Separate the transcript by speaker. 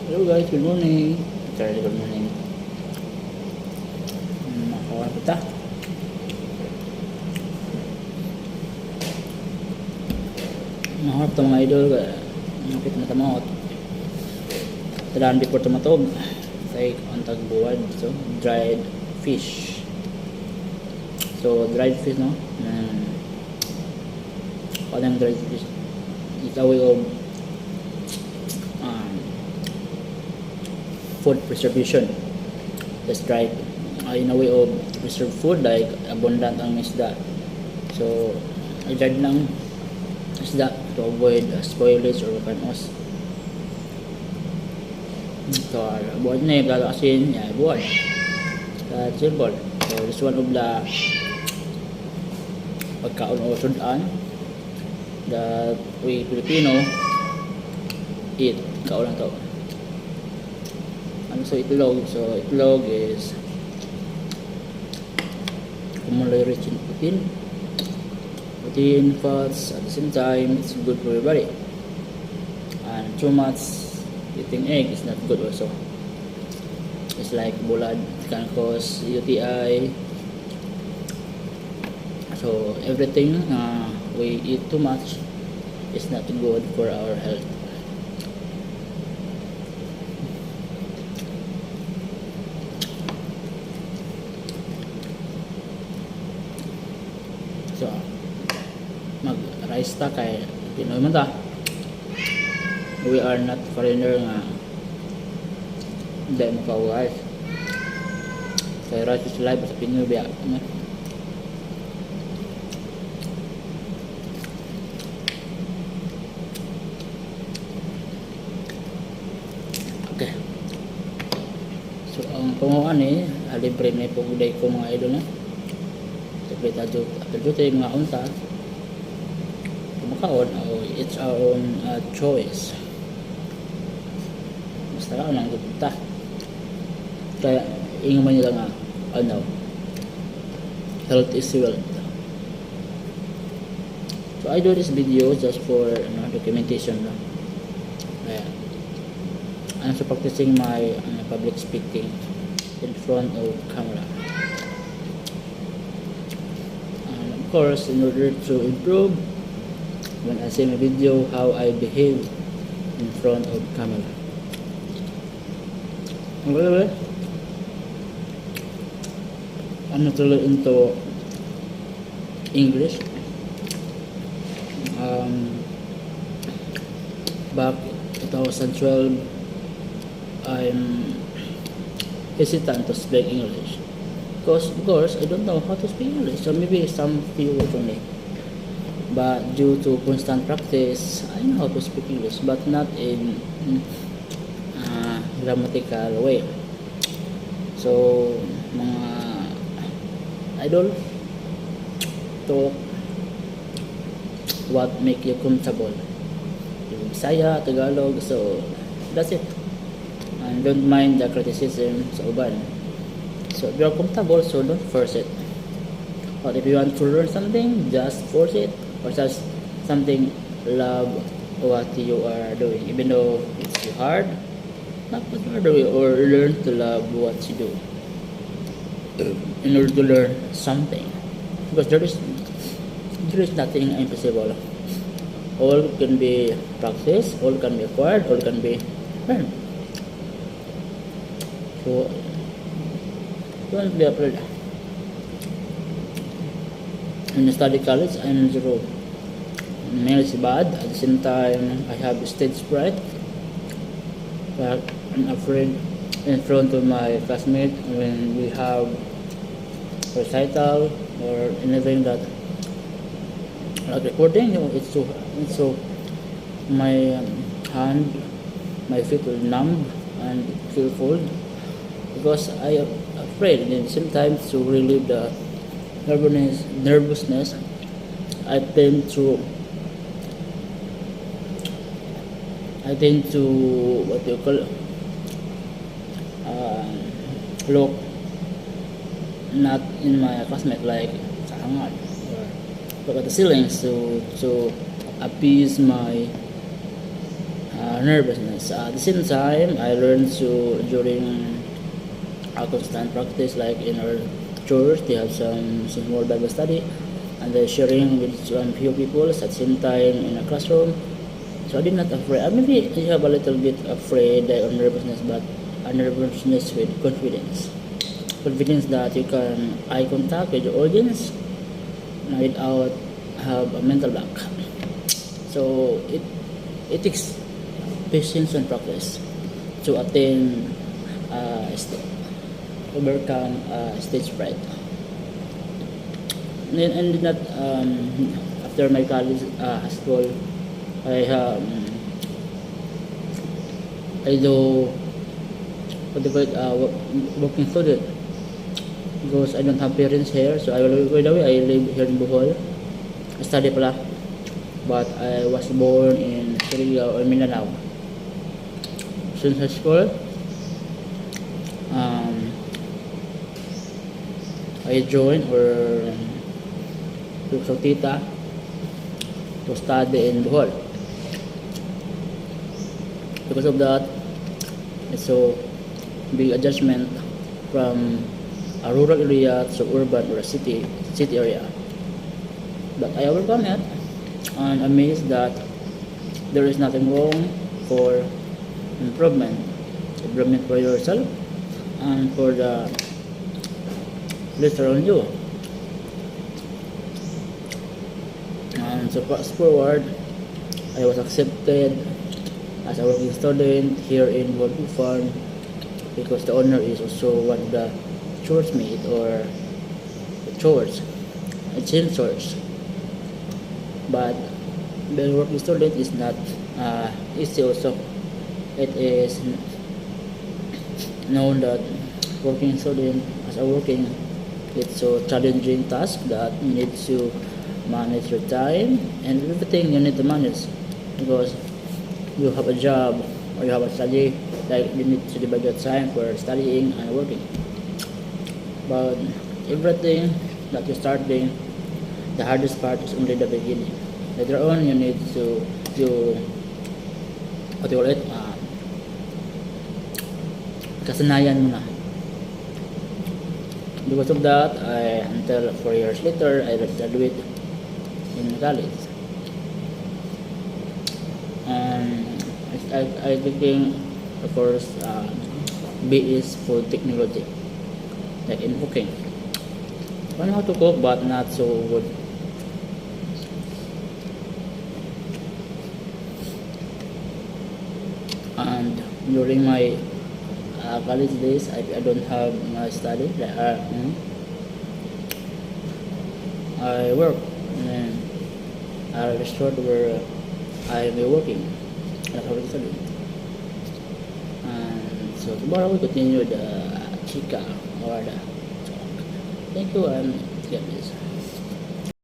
Speaker 1: Hello guys, good morning. Sorry, good morning. Makawan kita. Maharap ito mga idol. Napit na tamot. Tadaan before tumatog. Like on tagbuwad. So, dried fish. So, dried fish, no? Paano dried fish? It's a way of food preservation. Just dried in a way of preserve food, like abundant ang isda. So, i-dried ng isda to avoid spoilage or panos. So, buwan na yung asin, buwan. That's simple. So, this one of the pagkaon o sudan that we Filipino eat. Kaon lang to. So itlog. So itlog is commonly rich in protein, fats. At the same time, it's good for your body. And too much eating egg is not good also. It's like bulad, it can cause UTI. So everything we eat too much is not good for our health. So, mag-rice ta kay Pinoy man ta. We are not foreigner nga hindi maka-rice. Kaya rice is life sa Pinoy biya. Okay. So, ang panguhan libre na ipuguday ko mga idol na. Pero tayo mga unta kumakaon o it's our own choice. Basta lang lang kita. Kaya ingaman nyo lang health is wealth. So I do this video just for documentation lang. Kaya I'm also practicing my public speaking in front of camera. Of course, in order to improve when I see my video, how I behave in front of camera. Okay, I'm not really into English. Back 2012, I'm hesitant to speak English. Because of course I don't know how to speak English, so maybe some few words only. But due to constant practice, I know how to speak English, but not in grammatical way. So mga idol, talk what make you comfortable. Bisaya, Tagalog, so that's it. And don't mind the criticism sa uban. So if you're comfortable, so don't force it. But if you want to learn something, just force it. Or just something, love what you are doing. Even though it's too hard, not put harder way, or learn to love what you do. In order to learn something. Because there is nothing impossible. All can be practiced, all can be acquired, all can be learned. So don't be afraid. When I study college, I'm zero. Mainly is bad. At the same time, I have stage fright. But I'm afraid in front of my classmates when we have recital or anything that like recording. It's so my hand, my feet will numb and feel cold because I am afraid. And at the same time, to relieve the nervousness, I tend to what do you call look not in my classmate, like sa hangad, or look at the ceilings to appease my nervousness. At the same time, I learned to during a constant practice, like in our church, they have some small Bible study, and they're sharing with some few people at the same time in a classroom. So I did not afraid. Maybe you have a little bit afraid or nervousness, but a nervousness with confidence. Confidence that you can eye contact with your audience without have a mental block. So it takes patience and practice to attain overcome stage fright. And did not after my college high school, I do what do you call it, working student because I don't have parents here. So I by the way I live here in Bohol. I study pala, but I was born in Surigao or Mindanao. Since high school, I joined or took sa tita to study in Bohol. Because of that, it's so big adjustment from a rural area to urban or a city area. But I overcome it and amazed that there is nothing wrong for improvement for yourself and for the place around you. And so fast forward, I was accepted as a working student here in World Farm because the owner is also one of the church mate or the church, a chill church. But the working student is not easy also. It is known that working student as a working, it's a challenging task that you need to manage your time and everything you need to manage because you have a job or you have a study, like you need to divide your time for studying and working. But everything that you start doing, the hardest part is only the beginning. Later on, you need to what do you call it? Kasanayan mo na. Because of that, until 4 years later, I graduate in college. I taking of course BS food technology, like in cooking. I know how to cook, but not so good. And during my college days, I don't have my study. I work in a restaurant where I will be working as a working student. And so tomorrow we continue the chica or the talk. Thank you and get this.